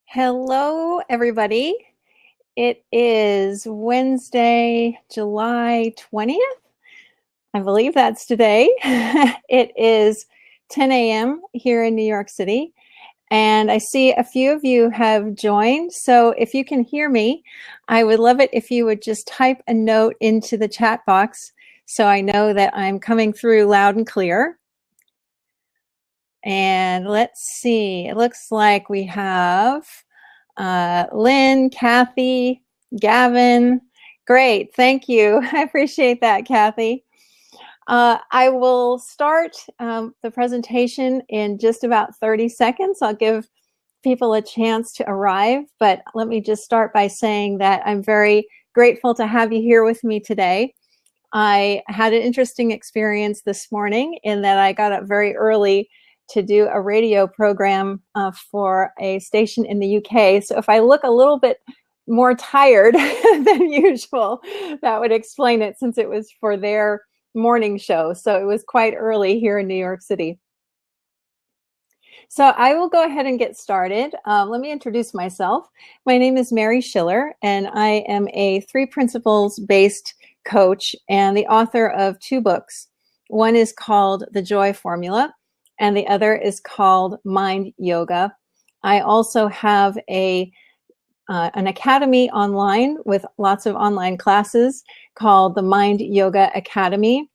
Hello, everybody. It is Wednesday, July 20th. I believe that's today. It is 10 a.m. here in New York City, and I see a few of you have joined. So if you can hear me, I would love it if you would just type a note into the chat box so I know that I'm coming through loud and clear. And let's see, it looks like we have Lynn, Kathy, Gavin. Great, thank you. I appreciate that, Kathy. I will start the presentation in just about 30 seconds. I'll give people a chance to arrive, but let me just start by saying that I'm very grateful to have you here with me today. I had an interesting experience this morning in that I got up very early to do a radio program for a station in the UK. So if I look a little bit more tired than usual, that would explain it, since it was for their morning show. So it was quite early here in New York City. So I will go ahead and get started. Let me introduce myself. My name is Mary Schiller, and I am a 3 principles based coach and the author of 2 books. One is called The Joy Formula, and the other is called Mind Yoga. I also have an academy online with lots of online classes called the Mind Yoga Academy.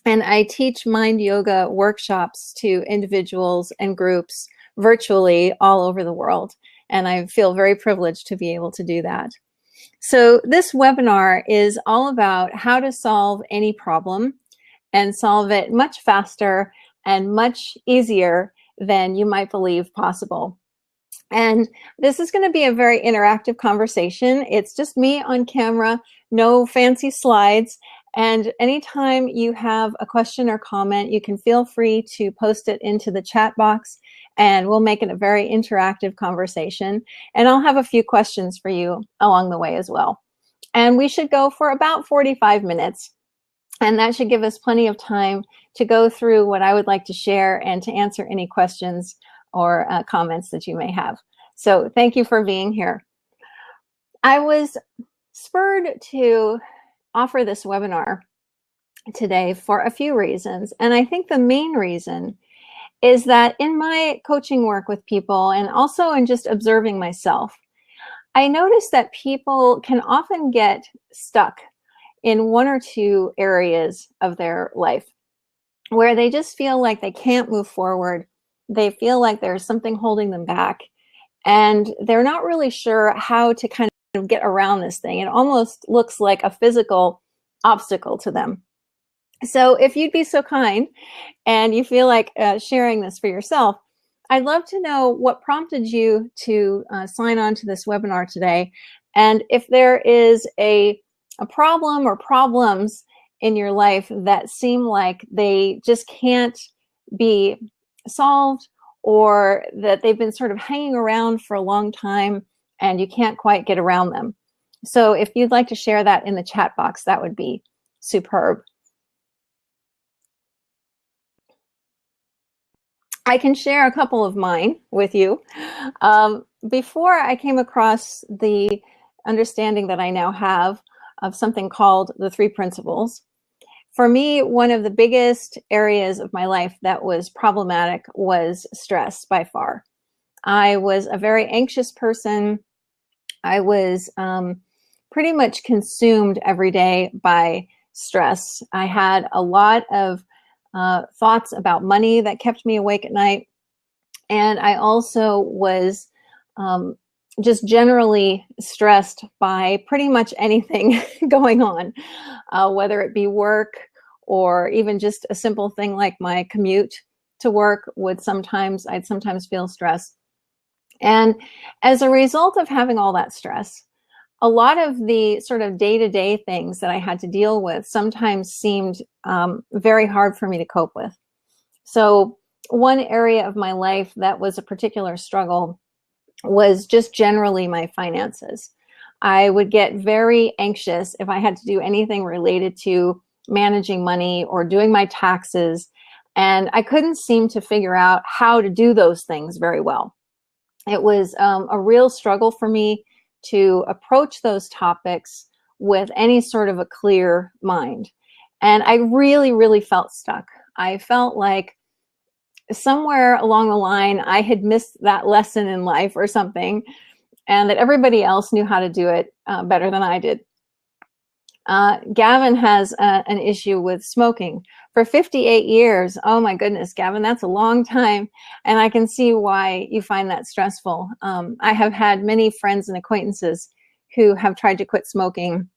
And I teach mind yoga workshops to individuals and groups virtually all over the world. And I feel very privileged to be able to do that. So this webinar is all about how to solve any problem and solve it much faster and much easier than you might believe possible. And this is going to be a very interactive conversation. It's just me on camera, no fancy slides. And anytime you have a question or comment, you can feel free to post it into the chat box, and we'll make it a very interactive conversation. And I'll have a few questions for you along the way as well. And we should go for about 45 minutes. And that should give us plenty of time to go through what I would like to share and to answer any questions or comments that you may have. So thank you for being here. I was spurred to offer this webinar today for a few reasons. And I think the main reason is that in my coaching work with people, and also in just observing myself, I notice that people can often get stuck in 1 or 2 areas of their life where they just feel like they can't move forward. They feel like there's something holding them back, and they're not really sure how to kind of get around this thing. It almost looks like a physical obstacle to them. So if you'd be so kind and you feel like sharing this for yourself, I'd love to know what prompted you to sign on to this webinar today. And if there is a problem or problems in your life that seem like they just can't be solved, or that they've been sort of hanging around for a long time and you can't quite get around them. So if you'd like to share that in the chat box, that would be superb. I can share a couple of mine with you. Before I came across the understanding that I now have of something called the 3 principles, for me, one of the biggest areas of my life that was problematic was stress by far. I was a very anxious person. I was pretty much consumed every day by stress. I had a lot of thoughts about money that kept me awake at night. And I also was just generally stressed by pretty much anything going on, whether it be work or even just a simple thing like my commute to work I'd sometimes feel stressed. And as a result of having all that stress, a lot of the sort of day-to-day things that I had to deal with sometimes seemed very hard for me to cope with. So one area of my life that was a particular struggle was just generally my finances. I would get very anxious if I had to do anything related to managing money or doing my taxes, and I couldn't seem to figure out how to do those things very well. It was a real struggle for me to approach those topics with any sort of a clear mind. And I really, really felt stuck. I felt like somewhere along the line, I had missed that lesson in life or something, and that everybody else knew how to do it better than I did. Gavin has an issue with smoking for 58 years. Oh my goodness, Gavin, that's a long time. And I can see why you find that stressful. I have had many friends and acquaintances who have tried to quit smoking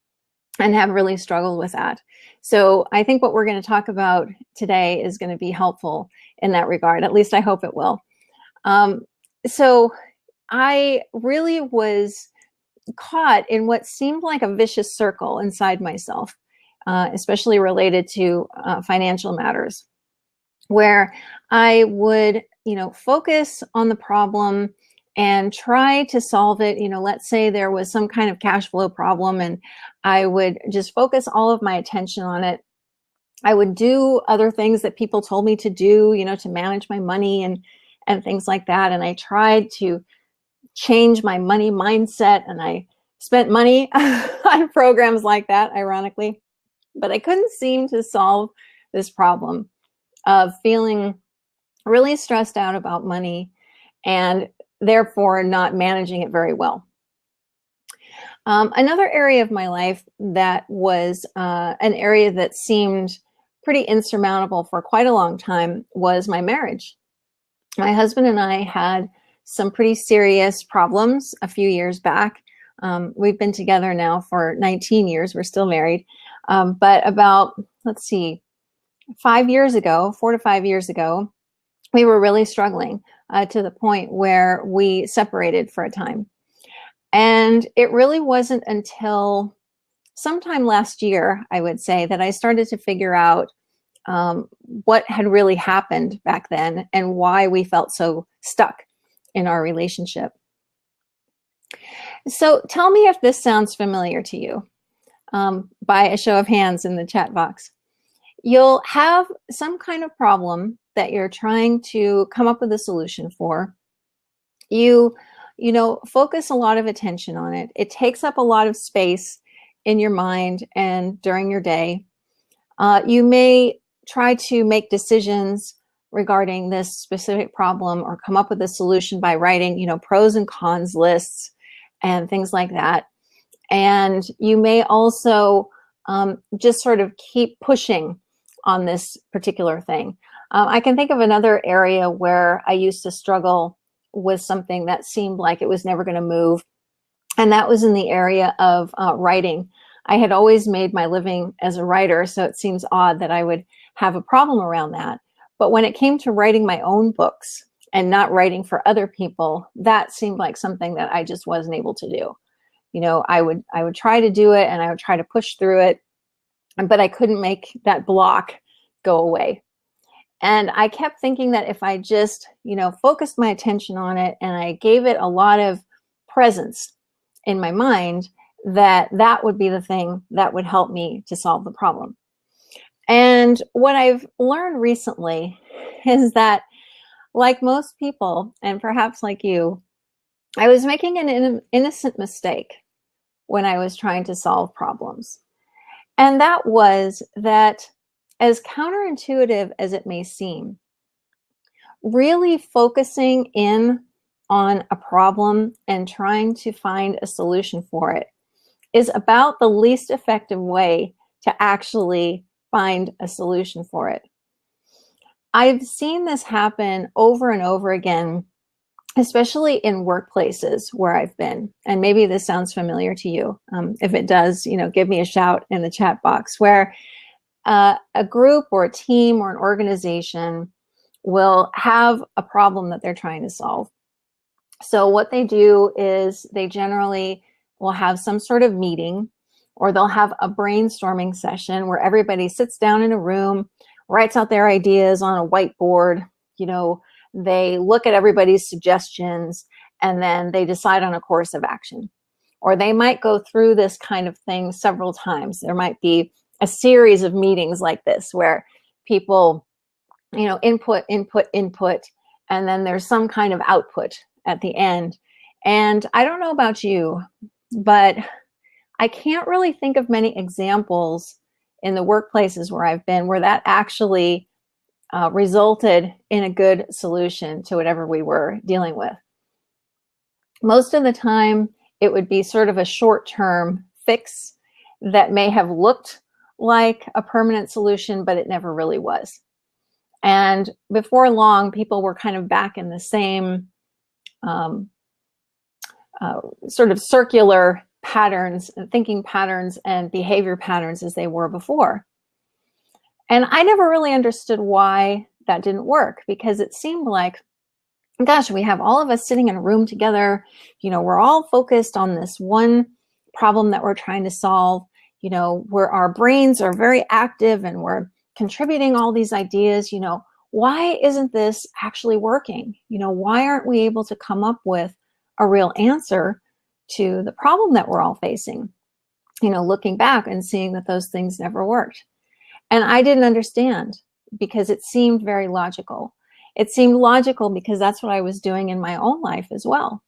and have really struggled with that. So I think what we're going to talk about today is going to be helpful in that regard. At least I hope it will. So I really was caught in what seemed like a vicious circle inside myself, especially related to financial matters, where I would, focus on the problem and try to solve it. Let's say there was some kind of cash flow problem, and I would just focus all of my attention on it. I would do other things that people told me to do, to manage my money and things like that. And I tried to change my money mindset, and I spent money on programs like that, ironically, but I couldn't seem to solve this problem of feeling really stressed out about money and therefore not managing it very well. Another area of my life that was an area that seemed pretty insurmountable for quite a long time was my marriage. My husband and I had some pretty serious problems a few years back. We've been together now for 19 years. We're still married. But about, 5 years ago, 4 to 5 years ago, we were really struggling to the point where we separated for a time. And it really wasn't until sometime last year, I would say, that I started to figure out what had really happened back then and why we felt so stuck in our relationship. So tell me if this sounds familiar to you by a show of hands in the chat box. You'll have some kind of problem that you're trying to come up with a solution for. You focus a lot of attention on it. It takes up a lot of space in your mind and during your day. You may try to make decisions regarding this specific problem or come up with a solution by writing, pros and cons lists and things like that. And you may also just sort of keep pushing on this particular thing. I can think of another area where I used to struggle with something that seemed like it was never going to move, and that was in the area of writing. I had always made my living as a writer, so it seems odd that I would have a problem around that. But when it came to writing my own books and not writing for other people, that seemed like something that I just wasn't able to do. I would try to do it and I would try to push through it, but I couldn't make that block go away. And I kept thinking that if I just, focused my attention on it and I gave it a lot of presence in my mind, that would be the thing that would help me to solve the problem. And what I've learned recently is that, like most people, and perhaps like you, I was making an innocent mistake when I was trying to solve problems. And that was that, as counterintuitive as it may seem, really focusing in on a problem and trying to find a solution for it is about the least effective way to actually find a solution for it. I've seen this happen over and over again, especially in workplaces where I've been. And maybe this sounds familiar to you. If it does, give me a shout in the chat box, where a group or a team or an organization will have a problem that they're trying to solve. So what they do is they generally will have some sort of meeting, or they'll have a brainstorming session where everybody sits down in a room, writes out their ideas on a whiteboard. They look at everybody's suggestions, and then they decide on a course of action. Or they might go through this kind of thing several times. There might be a series of meetings like this where people, input, and then there's some kind of output at the end. And I don't know about you, but I can't really think of many examples in the workplaces where I've been where that actually resulted in a good solution to whatever we were dealing with. Most of the time, it would be sort of a short-term fix that may have looked like a permanent solution, but it never really was. And before long, people were kind of back in the same sort of circular patterns, thinking patterns and behavior patterns as they were before. And I never really understood why that didn't work, because it seemed like, gosh, we have all of us sitting in a room together, we're all focused on this one problem that we're trying to solve, where our brains are very active and we're contributing all these ideas, why isn't this actually working? Why aren't we able to come up with a real answer to the problem that we're all facing? Looking back and seeing that those things never worked. And I didn't understand, because it seemed very logical. It seemed logical because that's what I was doing in my own life as well.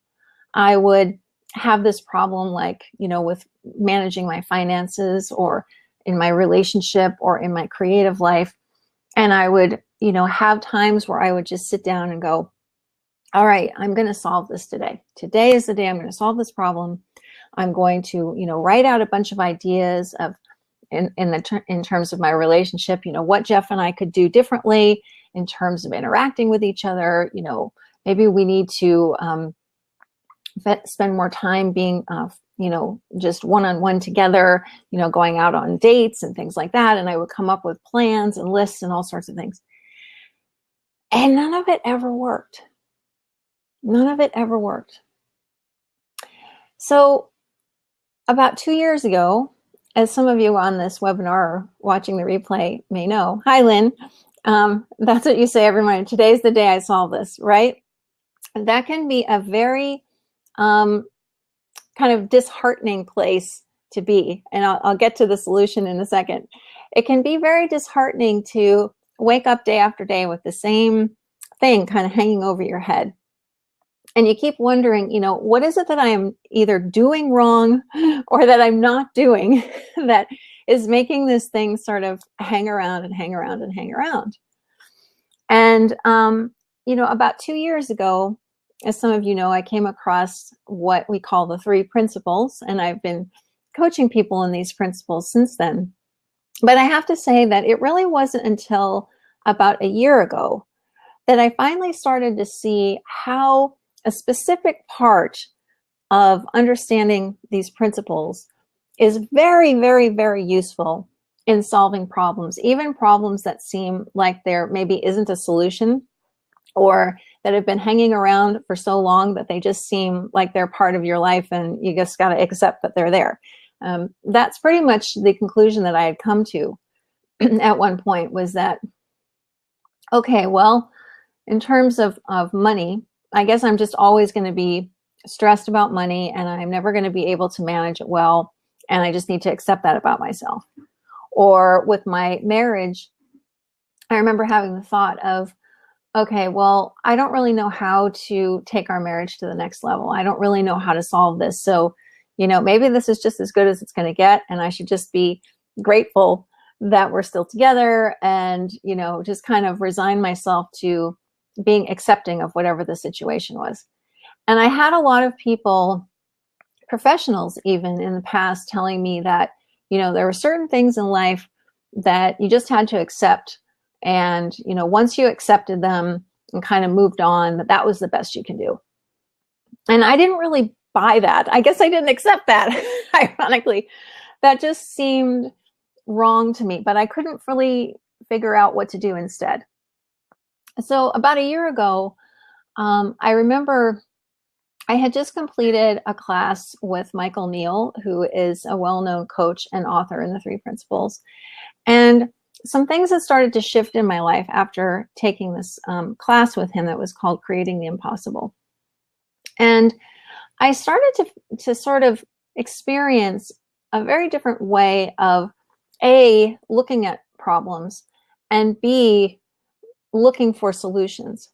I would have this problem, like, with managing my finances, or in my relationship, or in my creative life. And I would, have times where I would just sit down and go, all right, I'm going to solve this today. Today is the day I'm going to solve this problem. I'm going to, write out a bunch of ideas of, in terms of my relationship, what Jeff and I could do differently in terms of interacting with each other. Maybe we need to spend more time being, just one-on-one together, going out on dates and things like that. And I would come up with plans and lists and all sorts of things. And none of it ever worked. None of it ever worked. So about 2 years ago, as some of you on this webinar or watching the replay may know, hi, Lynn. That's what you say every morning. Today's the day I solve this, right? And that can be a very kind of disheartening place to be. And I'll get to the solution in a second. It can be very disheartening to wake up day after day with the same thing kind of hanging over your head. And you keep wondering, what is it that I am either doing wrong or that I'm not doing that is making this thing sort of hang around and hang around and hang around. And, about 2 years ago, as some of you know, I came across what we call the 3 principles, and I've been coaching people in these principles since then. But I have to say that it really wasn't until about a year ago that I finally started to see how a specific part of understanding these principles is very, very, very useful in solving problems, even problems that seem like there maybe isn't a solution, or that have been hanging around for so long that they just seem like they're part of your life and you just got to accept that they're there. That's pretty much the conclusion that I had come to at one point, was that, okay, well, in terms of money, I guess I'm just always going to be stressed about money, and I'm never going to be able to manage it well, and I just need to accept that about myself. Or with my marriage, I remember having the thought of, okay, well, I don't really know how to take our marriage to the next level. I don't really know how to solve this. So, maybe this is just as good as it's going to get, and I should just be grateful that we're still together, and, just kind of resign myself to being accepting of whatever the situation was. And I had a lot of people, professionals even in the past, telling me that, there were certain things in life that you just had to accept. And, once you accepted them and kind of moved on, that was the best you can do. And I didn't really buy that. I guess I didn't accept that. Ironically, that just seemed wrong to me, but I couldn't really figure out what to do instead. So about a year ago, I remember I had just completed a class with Neal, who is a well-known coach and author in the 3 principles. And some things had started to shift in my life after taking this class with him that was called Creating the Impossible. And I started to sort of experience a very different way of A, looking at problems, and B, looking for solutions.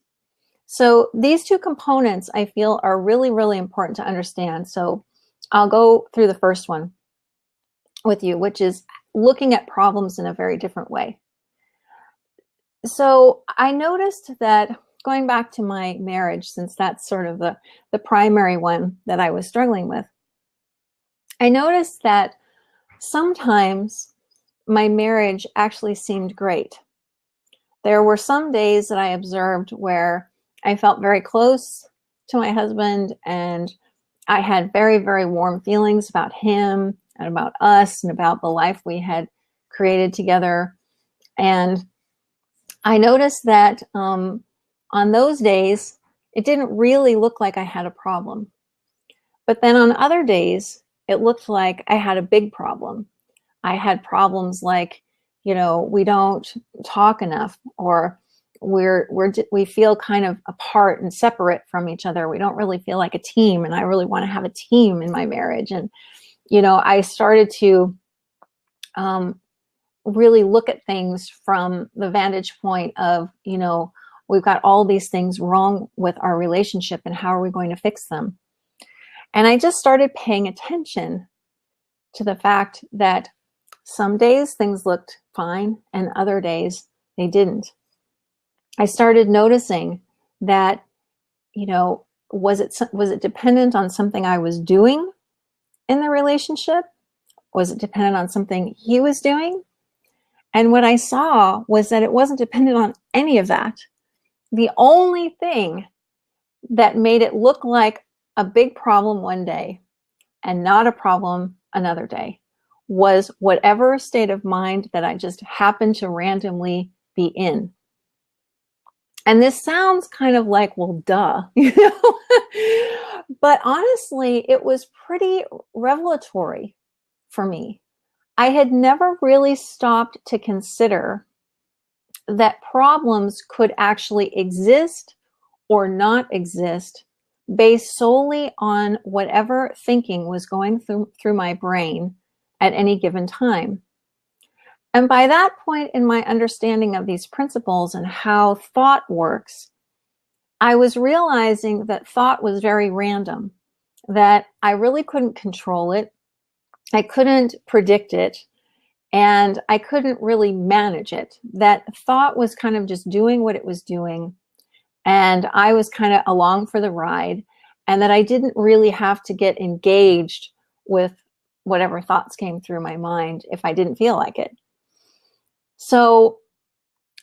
So these two components I feel are really, really important to understand. So I'll go through the first one with you, which is looking at problems in a very different way. So I noticed that going back to my marriage, since that's sort of the primary one that I was struggling with, I noticed that sometimes my marriage actually seemed great. There were some days that I observed where I felt very close to my husband, and I had very, very warm feelings about him and about us and about the life we had created together. And I noticed that on those days, it didn't really look like I had a problem. But then on other days, it looked like I had a big problem. I had problems like, we don't talk enough, or we feel kind of apart and separate from each other. We don't really feel like a team, and I really want to have a team in my marriage. And I started to really look at things from the vantage point of, we've got all these things wrong with our relationship, and how are we going to fix them? And I just started paying attention to the fact that some days things looked fine and other days they didn't. I started noticing that, was it dependent on something I was doing in the relationship? Was it dependent on something he was doing? And what I saw was that it wasn't dependent on any of that. The only thing that made it look like a big problem one day and not a problem another day was whatever state of mind that I just happened to randomly be in. And this sounds kind of like, well, duh, but honestly, it was pretty revelatory for me. I had never really stopped to consider that problems could actually exist or not exist based solely on whatever thinking was going through my brain at any given time. And by that point in my understanding of these principles and how thought works, I was realizing that thought was very random, that I really couldn't control it, I couldn't predict it, and I couldn't really manage it. That thought was kind of just doing what it was doing, and I was kind of along for the ride, and that I didn't really have to get engaged with whatever thoughts came through my mind if I didn't feel like it. So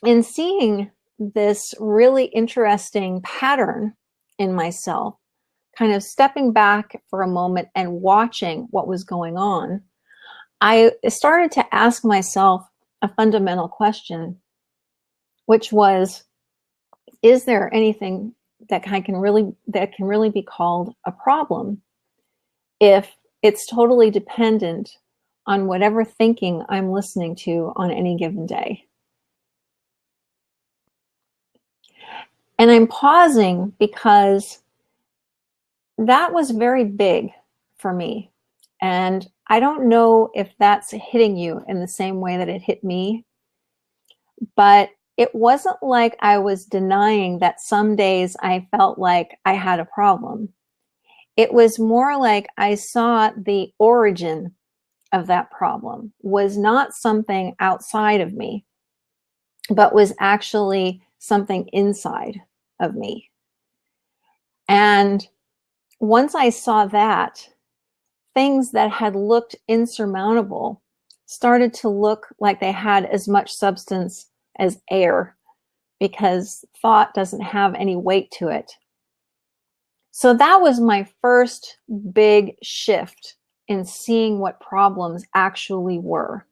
in seeing this really interesting pattern in myself, kind of stepping back for a moment and watching what was going on, I started to ask myself a fundamental question, which was, is there anything that can really be called a problem if it's totally dependent on whatever thinking I'm listening to on any given day? And I'm pausing because that was very big for me. And I don't know if that's hitting you in the same way that it hit me, but it wasn't like I was denying that some days I felt like I had a problem. It was more like I saw the origin of that problem was not something outside of me, but was actually something inside of me. And once I saw that, things that had looked insurmountable started to look like they had as much substance as air, because thought doesn't have any weight to it. So that was my first big shift in seeing what problems actually were,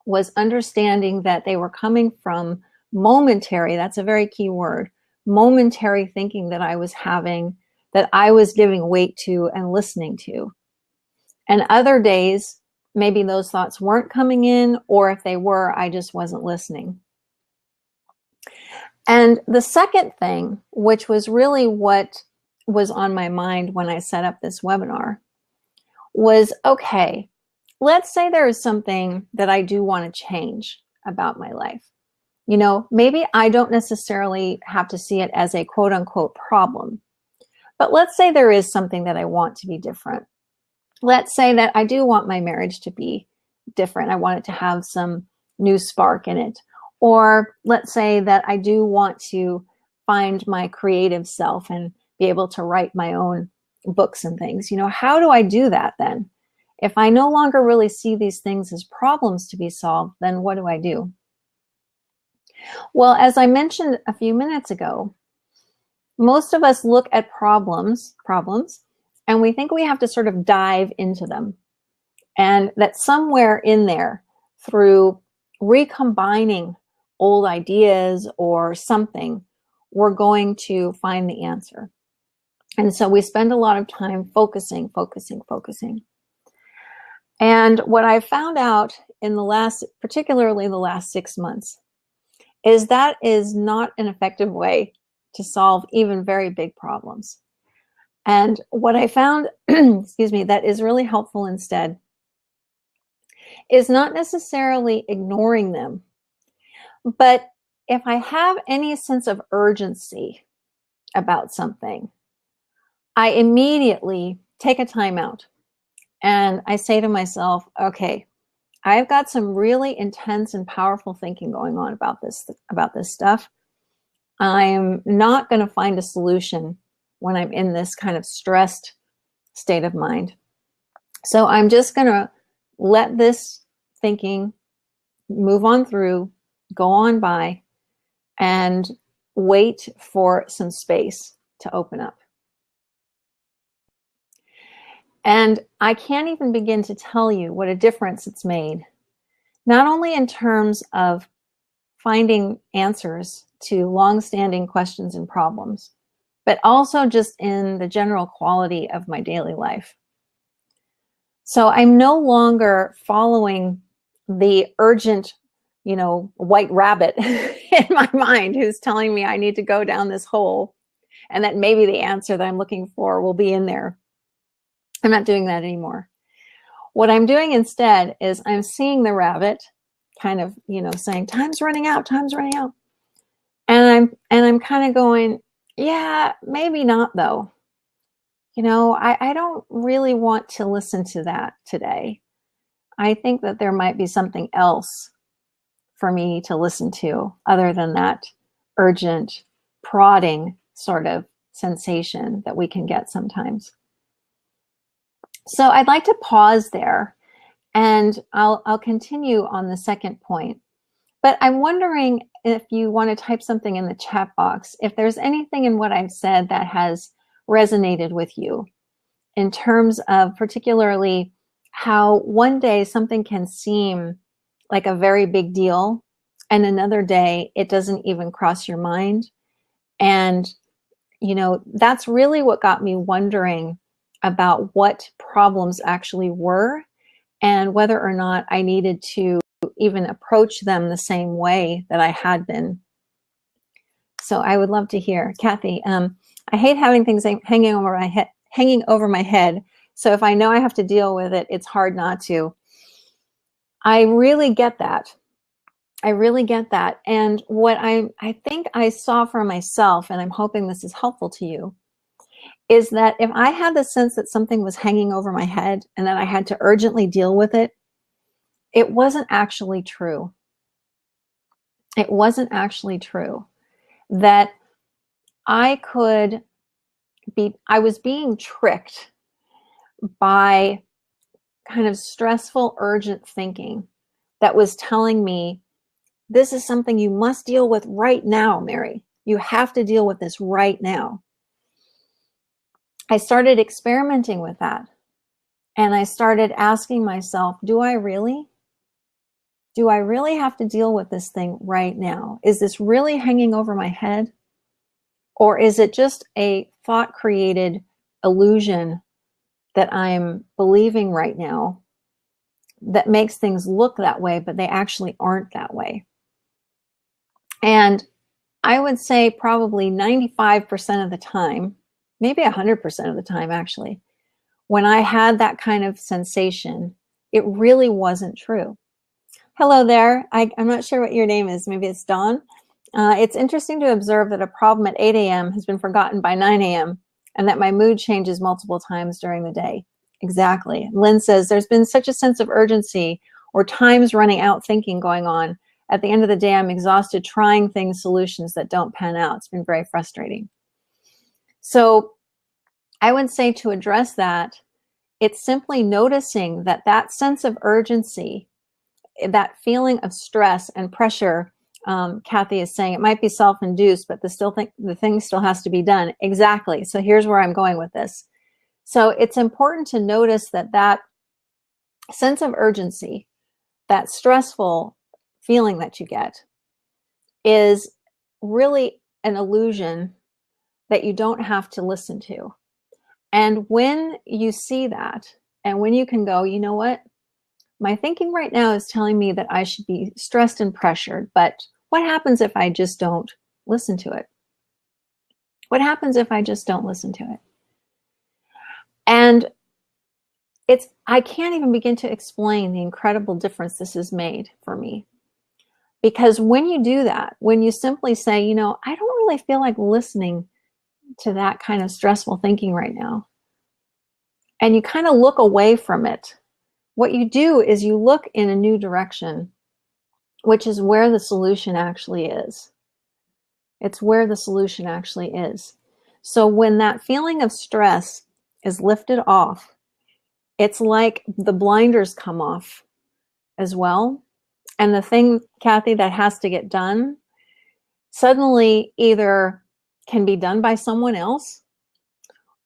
was understanding that they were coming from momentary, that's a very key word, momentary thinking that I was having, that I was giving weight to and listening to. And other days, maybe those thoughts weren't coming in, or if they were, I just wasn't listening. And the second thing, which was really what was on my mind when I set up this webinar, was, okay, let's say there is something that I do want to change about my life. You know, maybe I don't necessarily have to see it as a quote unquote problem, but let's say there is something that I want to be different. Let's say that I do want my marriage to be different. I want it to have some new spark in it. Or let's say that I do want to find my creative self and be able to write my own books and things. You know, how do I do that then? If I no longer really see these things as problems to be solved, then what do I do? Well, as I mentioned a few minutes ago, most of us look at problems, and we think we have to sort of dive into them. And that somewhere in there, through recombining old ideas or something, we're going to find the answer. And so we spend a lot of time focusing. And what I found out in particularly the last 6 months, is that is not an effective way to solve even very big problems. And what I found, excuse me, that is really helpful instead is not necessarily ignoring them, but if I have any sense of urgency about something, I immediately take a time out and I say to myself, okay, I've got some really intense and powerful thinking going on about this stuff. I'm not going to find a solution when I'm in this kind of stressed state of mind. So I'm just going to let this thinking move on through, go on by, and wait for some space to open up. And I can't even begin to tell you what a difference it's made, not only in terms of finding answers to long-standing questions and problems, but also just in the general quality of my daily life. So I'm no longer following the urgent, white rabbit in my mind who's telling me I need to go down this hole and that maybe the answer that I'm looking for will be in there. I'm not doing that anymore. What I'm doing instead is I'm seeing the rabbit kind of, saying, time's running out. And I'm kind of going, yeah, maybe not though. I don't really want to listen to that today. I think that there might be something else for me to listen to other than that urgent, prodding sort of sensation that we can get sometimes. So I'd like to pause there, and I'll continue on the second point. But I'm wondering if you want to type something in the chat box, if there's anything in what I've said that has resonated with you in terms of particularly how one day something can seem like a very big deal and another day it doesn't even cross your mind. And, that's really what got me wondering about what problems actually were and whether or not I needed to even approach them the same way that I had been. So I would love to hear. Kathy, I hate having things hanging over my head. So if I know I have to deal with it, it's hard not to. I really get that. And what I think I saw for myself, and I'm hoping this is helpful to you, is that if I had the sense that something was hanging over my head and that I had to urgently deal with it, it wasn't actually true. It wasn't actually true. That I was being tricked by kind of stressful, urgent thinking that was telling me, this is something you must deal with right now, Mary. You have to deal with this right now. I started experimenting with that. And I started asking myself, do I really have to deal with this thing right now? Is this really hanging over my head? Or is it just a thought-created illusion that I'm believing right now that makes things look that way, but they actually aren't that way? And I would say probably 95% of the time, maybe 100% of the time actually, when I had that kind of sensation, it really wasn't true. Hello there. I'm not sure what your name is. Maybe it's Dawn. It's interesting to observe that a problem at 8 a.m. has been forgotten by 9 a.m. and that my mood changes multiple times during the day. Exactly. Lynn says there's been such a sense of urgency or times running out thinking going on. At the end of the day, I'm exhausted trying things, solutions that don't pan out. It's been very frustrating. So I would say to address that, it's simply noticing that that sense of urgency, that feeling of stress and pressure, Kathy is saying it might be self-induced, but the thing still has to be done. Exactly. So here's where I'm going with this. So it's important to notice that that sense of urgency, that stressful feeling that you get, is really an illusion that you don't have to listen to. And when you see that, and when you can go, you know what? My thinking right now is telling me that I should be stressed and pressured, but what happens if I just don't listen to it? What happens if I just don't listen to it? And I can't even begin to explain the incredible difference this has made for me. Because when you do that, when you simply say, you know, I don't really feel like listening to that kind of stressful thinking right now, and you kind of look away from it, what you do is you look in a new direction, which is where the solution actually is. It's where the solution actually is. So when that feeling of stress is lifted off, it's like the blinders come off as well. And the thing, Kathy, that has to get done suddenly either can be done by someone else,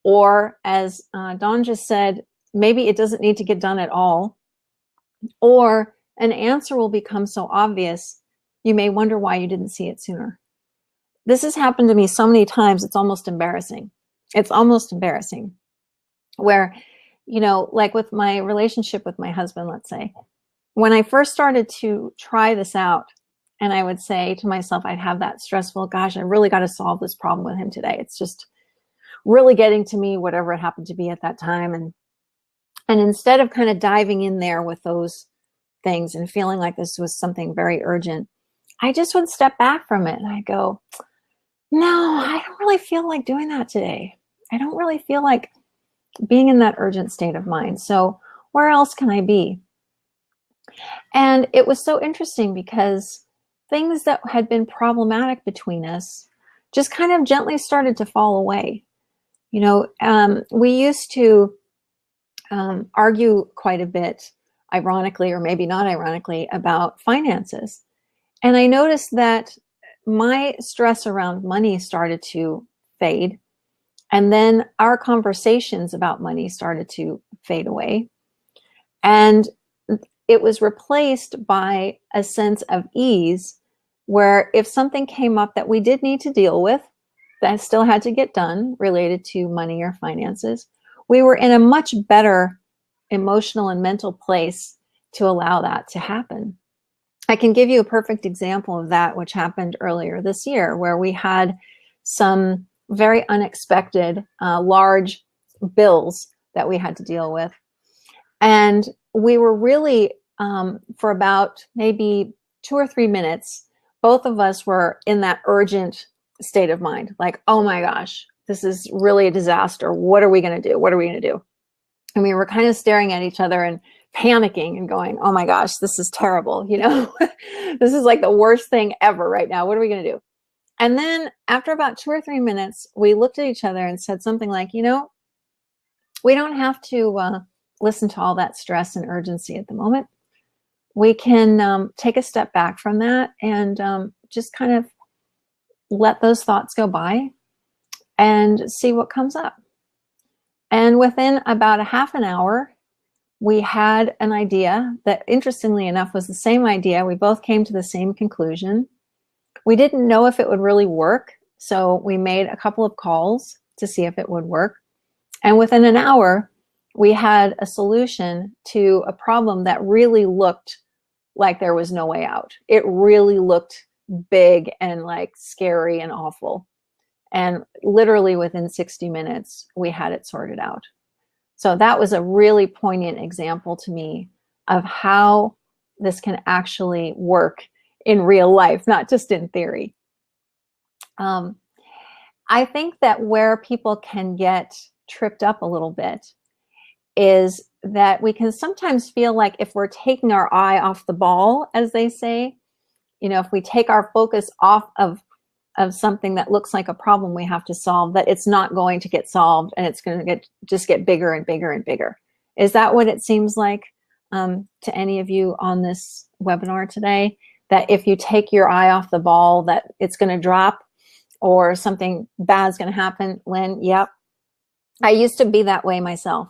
or as Dawn just said, maybe it doesn't need to get done at all, or an answer will become so obvious, you may wonder why you didn't see it sooner. This has happened to me so many times, it's almost embarrassing. It's almost embarrassing. Where, you know, like with my relationship with my husband, let's say, when I first started to try this out, and I would say to myself, I'd have that stressful, gosh, I really got to solve this problem with him today. It's just really getting to me, whatever it happened to be at that time. And instead of kind of diving in there with those things and feeling like this was something very urgent, I just would step back from it and I'd go, no, I don't really feel like doing that today. I don't really feel like being in that urgent state of mind. So where else can I be? And it was so interesting because things that had been problematic between us just kind of gently started to fall away. You know, we used to argue quite a bit, ironically, or maybe not ironically, about finances. And I noticed that my stress around money started to fade. And then our conversations about money started to fade away. And it was replaced by a sense of ease, where if something came up that we did need to deal with, that still had to get done related to money or finances, we were in a much better emotional and mental place to allow that to happen. I can give you a perfect example of that, which happened earlier this year, where we had some very unexpected large bills that we had to deal with. And we were really, for about maybe 2 or 3 minutes, both of us were in that urgent state of mind. Like, oh my gosh, this is really a disaster. What are we going to do? What are we going to do? And we were kind of staring at each other and panicking and going, oh my gosh, this is terrible. You know, this is like the worst thing ever right now. What are we going to do? And then after about 2 or 3 minutes, we looked at each other and said something like, you know, we don't have to listen to all that stress and urgency at the moment. We can take a step back from that and just kind of let those thoughts go by and see what comes up. And within about a half an hour, we had an idea that, interestingly enough, was the same idea. We both came to the same conclusion. We didn't know if it would really work, so we made a couple of calls to see if it would work. And within an hour, we had a solution to a problem that really looked like there was no way out. It really looked big and like scary and awful. And literally within 60 minutes, we had it sorted out. So that was a really poignant example to me of how this can actually work in real life, not just in theory. I think that where people can get tripped up a little bit is that we can sometimes feel like if we're taking our eye off the ball, as they say, if we take our focus off of something that looks like a problem we have to solve, that it's not going to get solved and it's going to just get bigger and bigger and bigger. Is that what it seems like to any of you on this webinar today? That if you take your eye off the ball, that it's going to drop or something bad's going to happen? Lynn, yep. I used to be that way myself,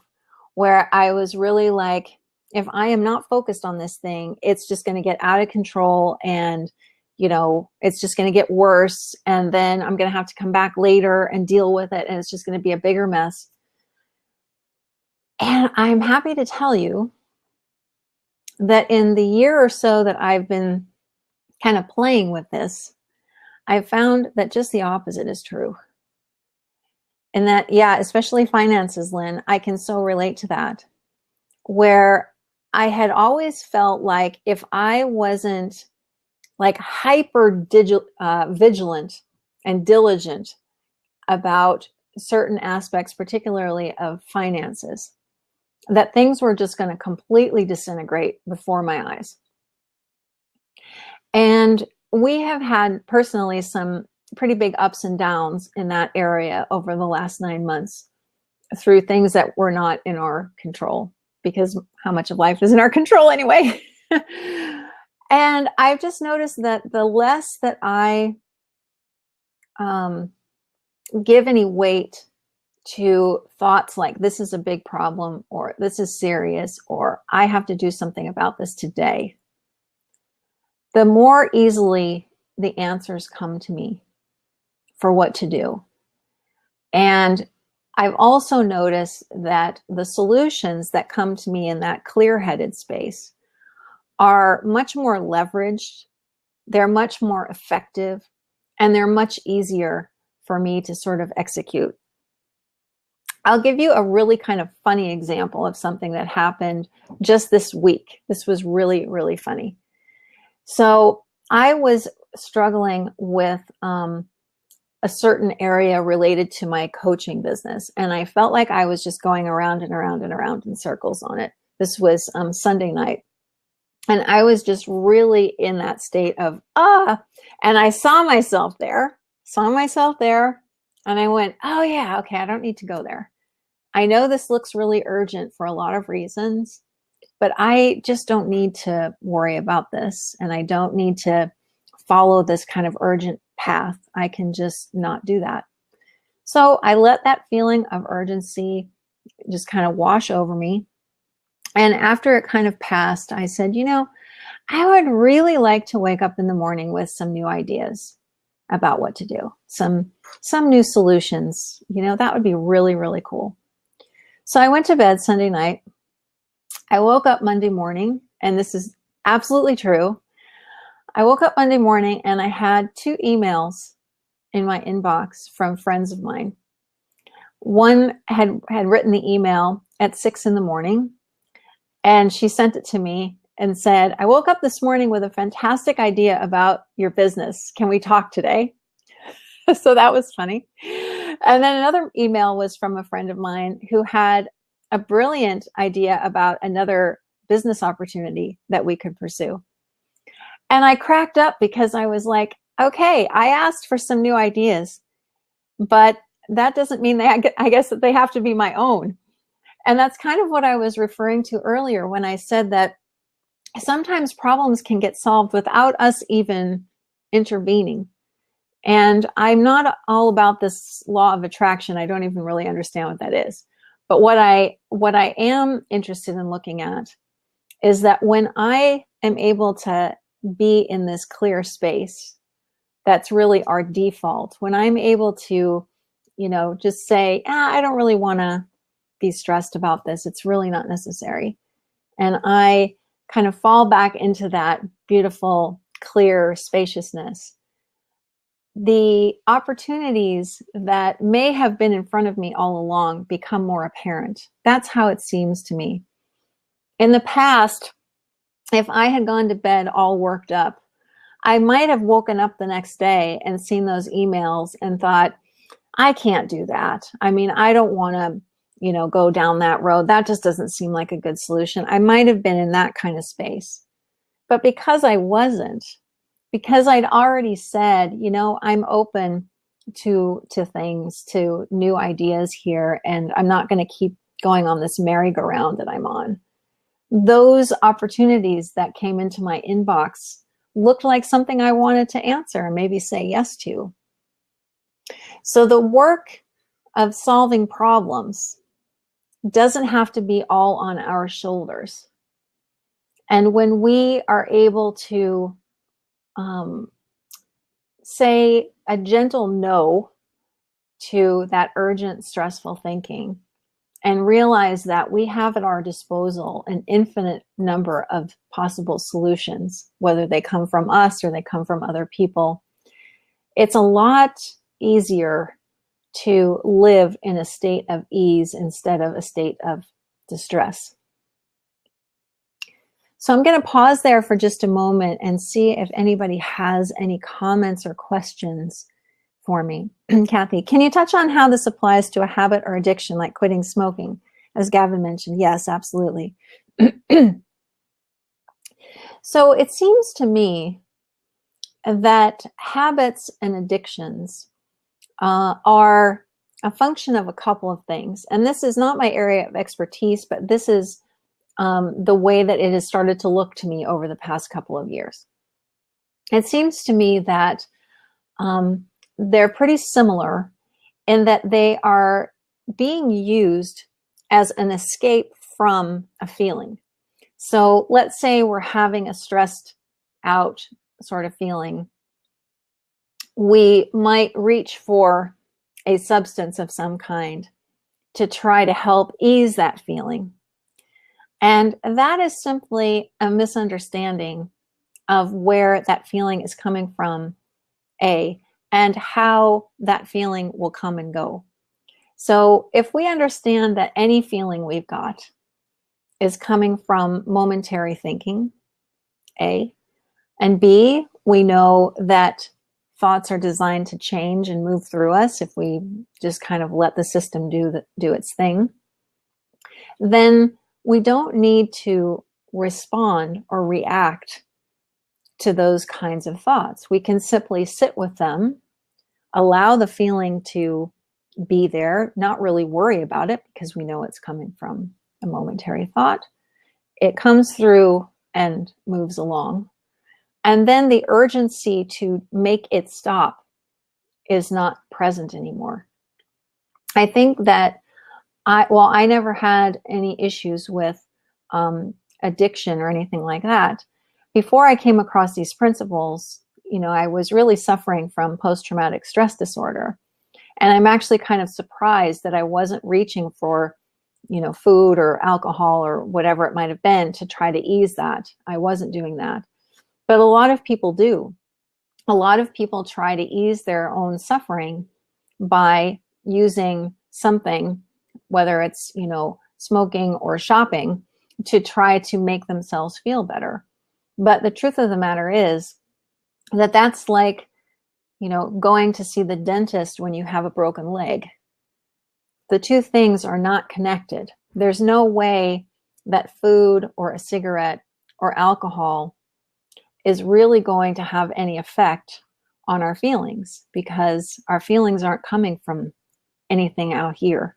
where I was really like, if I am not focused on this thing, it's just going to get out of control and, it's just going to get worse. And then I'm going to have to come back later and deal with it. And it's just going to be a bigger mess. And I'm happy to tell you that in the year or so that I've been kind of playing with this, I've found that just the opposite is true. And that, yeah, especially finances, Lynn, I can so relate to that, where I had always felt like if I wasn't like hyper vigilant and diligent about certain aspects, particularly of finances, that things were just going to completely disintegrate before my eyes. And we have had personally some pretty big ups and downs in that area over the last 9 months through things that were not in our control, because how much of life is in our control anyway? And I've just noticed that the less that I give any weight to thoughts like this is a big problem, or this is serious, or I have to do something about this today, the more easily the answers come to me for what to do. And I've also noticed that the solutions that come to me in that clear-headed space are much more leveraged, they're much more effective, and they're much easier for me to sort of execute. I'll give you a really kind of funny example of something that happened just this week. This was really, really funny. So I was struggling with a certain area related to my coaching business, and I felt like I was just going around and around and around in circles on it. This was Sunday night. And I was just really in that state of, and I saw myself there, and I went, oh yeah, okay, I don't need to go there. I know this looks really urgent for a lot of reasons, but I just don't need to worry about this. And I don't need to follow this kind of urgent path. I can just not do that. So I let that feeling of urgency just kind of wash over me. And after it kind of passed, I said, I would really like to wake up in the morning with some new ideas about what to do, some new solutions. That would be really, really cool. So I went to bed Sunday night. I woke up Monday morning, and this is absolutely true. I woke up Monday morning and I had 2 emails in my inbox from friends of mine. One had written the email at 6 in the morning. And she sent it to me and said, I woke up this morning with a fantastic idea about your business. Can we talk today? So that was funny. And then another email was from a friend of mine who had a brilliant idea about another business opportunity that we could pursue. And I cracked up because I was like, okay, I asked for some new ideas, but that doesn't mean I guess that they have to be my own. And that's kind of what I was referring to earlier when I said that sometimes problems can get solved without us even intervening. And I'm not all about this law of attraction. I don't even really understand what that is. But what I am interested in looking at is that when I am able to be in this clear space, that's really our default. When I'm able to, just say, I don't really want to be stressed about this. It's really not necessary. And I kind of fall back into that beautiful, clear spaciousness. The opportunities that may have been in front of me all along become more apparent. That's how it seems to me. In the past, if I had gone to bed all worked up, I might have woken up the next day and seen those emails and thought, I can't do that. I mean, I don't want to, go down that road. That just doesn't seem like a good solution. I might have been in that kind of space. But because I wasn't, because I'd already said, I'm open to things, to new ideas here, and I'm not going to keep going on this merry-go-round that I'm on. Those opportunities that came into my inbox looked like something I wanted to answer and maybe say yes to. So the work of solving problems doesn't have to be all on our shoulders. And when we are able to say a gentle no to that urgent, stressful thinking, and realize that we have at our disposal an infinite number of possible solutions, whether they come from us or they come from other people, it's a lot easier to live in a state of ease instead of a state of distress. So I'm going to pause there for just a moment and see if anybody has any comments or questions for me. Kathy, can you touch on how this applies to a habit or addiction like quitting smoking? As Gavin mentioned, yes, absolutely. So it seems to me that habits and addictions are a function of a couple of things. And this is not my area of expertise, but this is the way that it has started to look to me over the past couple of years. It seems to me that they're pretty similar in that they are being used as an escape from a feeling. So let's say we're having a stressed out sort of feeling. We might reach for a substance of some kind to try to help ease that feeling. And that is simply a misunderstanding of where that feeling is coming from, and how that feeling will come and go. So if we understand that any feeling we've got is coming from momentary thinking, A, and B, we know that thoughts are designed to change and move through us if we just kind of let the system do its thing, then we don't need to respond or react to those kinds of thoughts. We can simply sit with them, allow the feeling to be there, not really worry about it because we know it's coming from a momentary thought. It comes through and moves along. And then the urgency to make it stop is not present anymore. I think that I never had any issues with addiction or anything like that. Before I came across these principles, I was really suffering from post-traumatic stress disorder. And I'm actually kind of surprised that I wasn't reaching for, food or alcohol or whatever it might have been to try to ease that. I wasn't doing that. But a lot of people do. A lot of people try to ease their own suffering by using something, whether it's, smoking or shopping, to try to make themselves feel better. But the truth of the matter is that that's like, going to see the dentist when you have a broken leg. The two things are not connected. There's no way that food or a cigarette or alcohol is really going to have any effect on our feelings, because our feelings aren't coming from anything out here.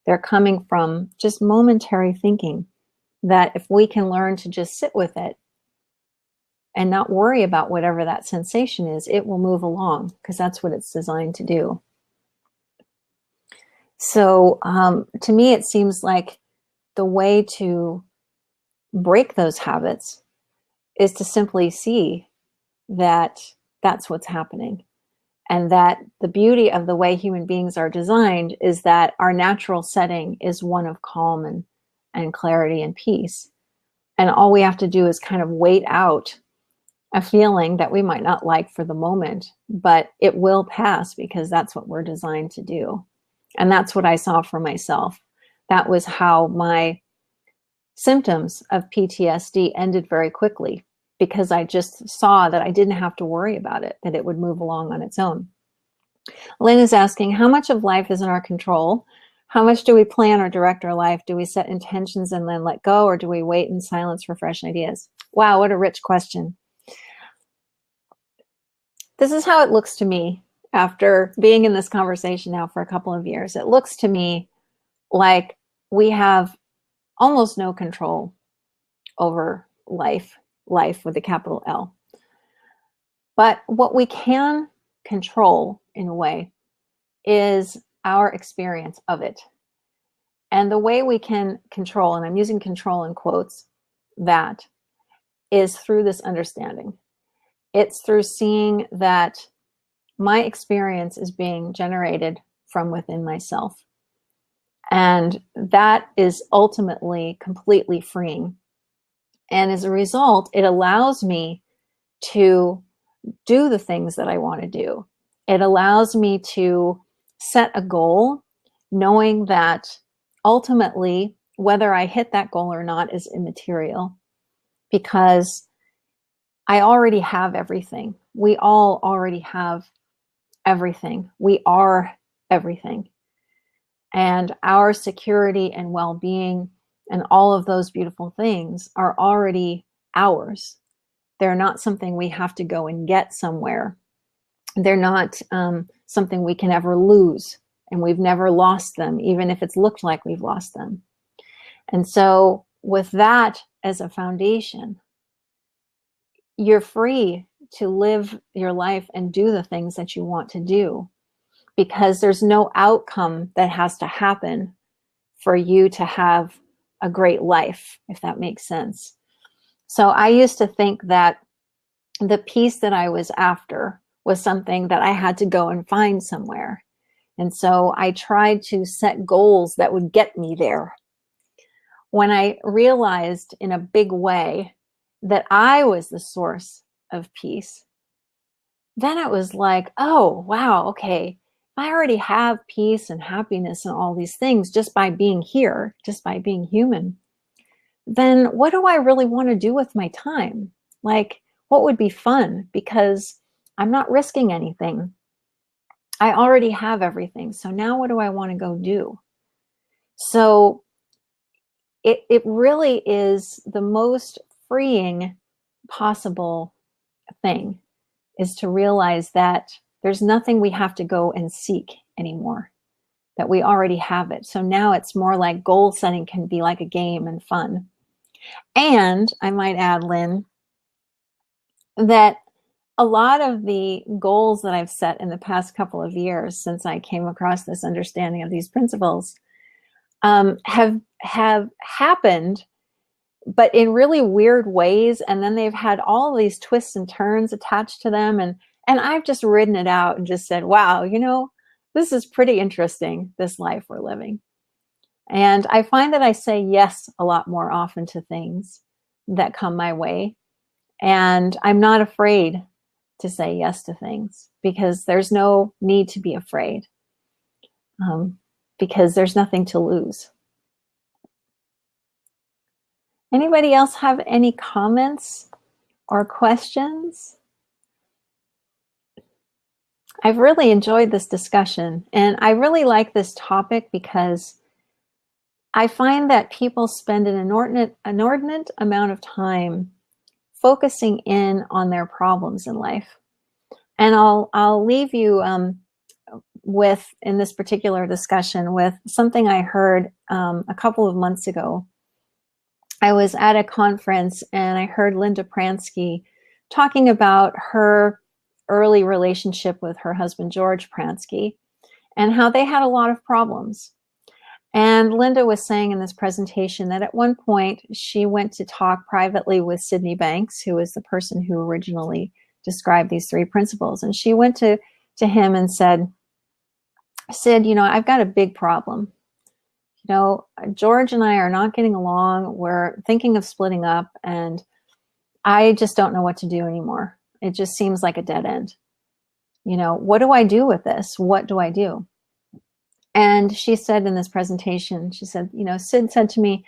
They're coming from just momentary thinking that if we can learn to just sit with it and not worry about whatever that sensation is, it will move along, because that's what it's designed to do. So to me, it seems like the way to break those habits is to simply see that that's what's happening. And that the beauty of the way human beings are designed is that our natural setting is one of calm and clarity and peace. And all we have to do is kind of wait out a feeling that we might not like for the moment, but it will pass, because that's what we're designed to do. And that's what I saw for myself. That was how my symptoms of PTSD ended very quickly because I just saw that I didn't have to worry about it, that it would move along on its own. Lynn is asking, how much of life is in our control? How much do we plan or direct our life? Do we set intentions and then let go, or do we wait in silence for fresh ideas? Wow, what a rich question. This is how it looks to me after being in this conversation now for a couple of years. It looks to me like we have almost no control over life with a capital L. But what we can control, in a way, is our experience of it. And the way we can control, and I'm using control in quotes, that is through this understanding. It's through seeing that my experience is being generated from within myself. And that is ultimately completely freeing. And as a result, it allows me to do the things that I want to do. It allows me to set a goal, knowing that ultimately, whether I hit that goal or not is immaterial, because I already have everything. We all already have everything. We are everything. And our security and well-being and all of those beautiful things are already ours. They're not something we have to go and get somewhere. They're not something we can ever lose, and we've never lost them, even if it's looked like we've lost them. And so with that as a foundation, you're free to live your life and do the things that you want to do, because there's no outcome that has to happen for you to have a great life, if that makes sense. So I used to think that the peace that I was after was something that I had to go and find somewhere. And so I tried to set goals that would get me there. When I realized in a big way that I was the source of peace, then it was like, oh, wow, okay, I already have peace and happiness and all these things just by being here, just by being human. Then what do I really want to do with my time? Like, what would be fun? Because I'm not risking anything. I already have everything. So now what do I want to go do? So it really is the most freeing possible thing, is to realize that there's nothing we have to go and seek anymore, that we already have it. So now it's more like goal setting can be like a game and fun. And I might add, Lynn, that a lot of the goals that I've set in the past couple of years since I came across this understanding of these principles have happened, but in really weird ways. And then they've had all of these twists and turns attached to them. And I've just ridden it out and just said, wow, you know, this is pretty interesting, this life we're living. And I find that I say yes a lot more often to things that come my way. And I'm not afraid to say yes to things, because there's no need to be afraid, because there's nothing to lose. Anybody else have any comments or questions? I've really enjoyed this discussion, and I really like this topic because I find that people spend an inordinate amount of time focusing in on their problems in life. And I'll leave you with, in this particular discussion, with something I heard a couple of months ago. I was at a conference and I heard Linda Pransky talking about her early relationship with her husband, George Pransky, and how they had a lot of problems. And Linda was saying in this presentation that at one point she went to talk privately with Sydney Banks, who was the person who originally described these three principles. And she went to him and said, Sid, you know, I've got a big problem. You know, George and I are not getting along. We're thinking of splitting up, and I just don't know what to do anymore. It just seems like a dead end. You know, what do I do with this? What do I do? And she said in this presentation, she said, you know, Sid said to me,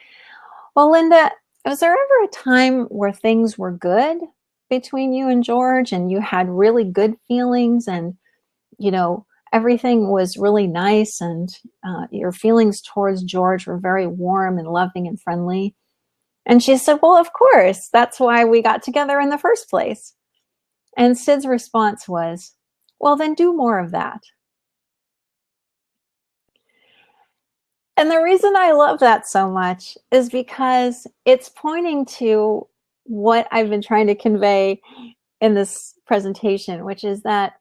Well, Linda, was there ever a time where things were good between you and George and you had really good feelings and, you know, everything was really nice and your feelings towards George were very warm and loving and friendly? And she said, well, of course, that's why we got together in the first place. And Sid's response was, well, then do more of that. And the reason I love that so much is because it's pointing to what I've been trying to convey in this presentation, which is that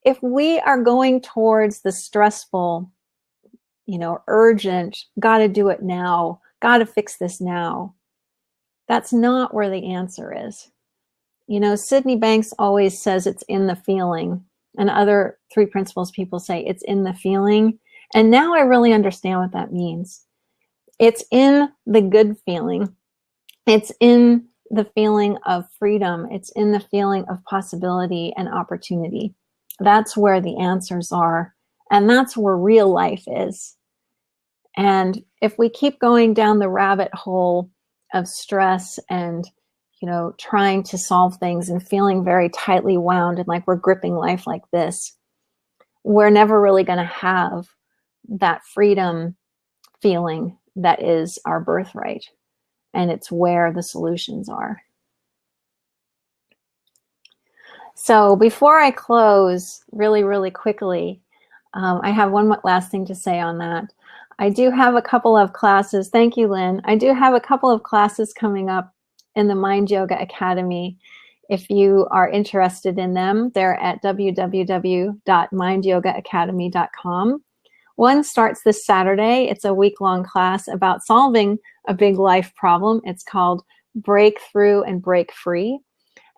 if we are going towards the stressful, you know, urgent, got to do it now, got to fix this now, that's not where the answer is. You know, Sydney Banks always says it's in the feeling, and other 3 principles people say it's in the feeling. And now I really understand what that means. It's in the good feeling. It's in the feeling of freedom. It's in the feeling of possibility and opportunity. That's where the answers are. And that's where real life is. And if we keep going down the rabbit hole of stress and, you know, trying to solve things and feeling very tightly wound and like we're gripping life like this, we're never really going to have that freedom feeling that is our birthright. And it's where the solutions are. So before I close really, really quickly, I have one last thing to say on that. I do have a couple of classes. Thank you, Lynn. I do have a couple of classes coming up in the Mind Yoga Academy. If you are interested in them, they're at www.mindyogaacademy.com. One starts this Saturday. It's a week-long class about solving a big life problem. It's called Break Through and Break Free.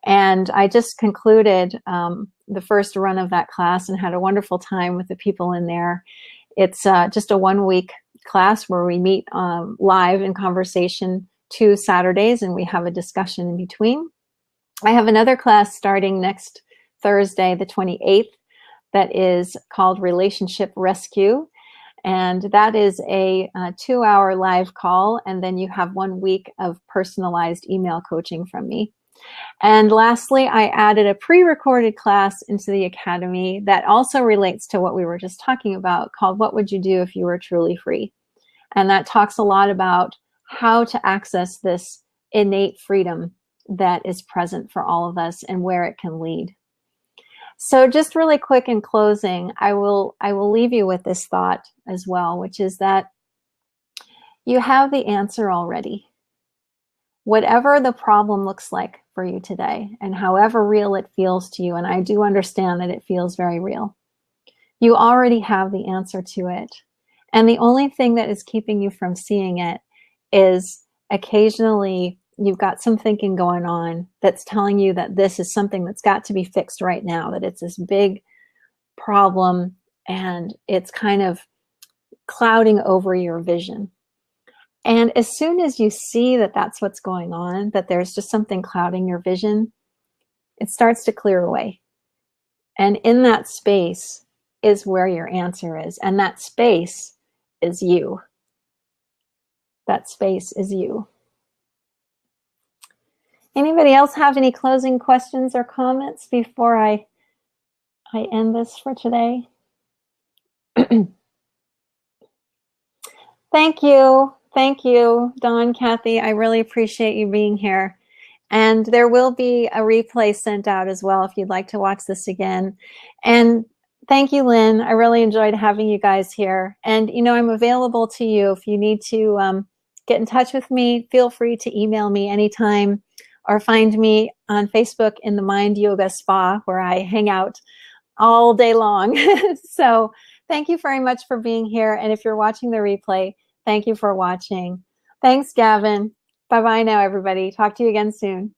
And I just concluded the first run of that class and had a wonderful time with the people in there. It's just a 1-week class where we meet live in conversation 2 Saturdays, and we have a discussion in between. I have another class starting next Thursday, the 28th, that is called Relationship Rescue. And that is a 2-hour live call. And then you have 1 week of personalized email coaching from me. And lastly, I added a pre-recorded class into the Academy that also relates to what we were just talking about, called What Would You Do If You Were Truly Free? And that talks a lot about how to access this innate freedom that is present for all of us and where it can lead. So just really quick in closing, I will leave you with this thought as well, which is that you have the answer already. Whatever the problem looks like for you today, and however real it feels to you, and I do understand that it feels very real, you already have the answer to it. And the only thing that is keeping you from seeing it is occasionally you've got some thinking going on that's telling you that this is something that's got to be fixed right now, that it's this big problem and it's kind of clouding over your vision. And as soon as you see that that's what's going on, that there's just something clouding your vision, it starts to clear away. And in that space is where your answer is. And that space is you. That space is you. Anybody else have any closing questions or comments before I end this for today? Thank you. Thank you, Dawn, Kathy. I really appreciate you being here. And there will be a replay sent out as well if you'd like to watch this again. And thank you, Lynn. I really enjoyed having you guys here. And, you know, I'm available to you if you need to get in touch with me. Feel free to email me anytime or find me on Facebook in the Mind Yoga Spa, where I hang out all day long. So thank you very much for being here. And if you're watching the replay, thank you for watching. Thanks, Gavin. Bye-bye now, everybody. Talk to you again soon.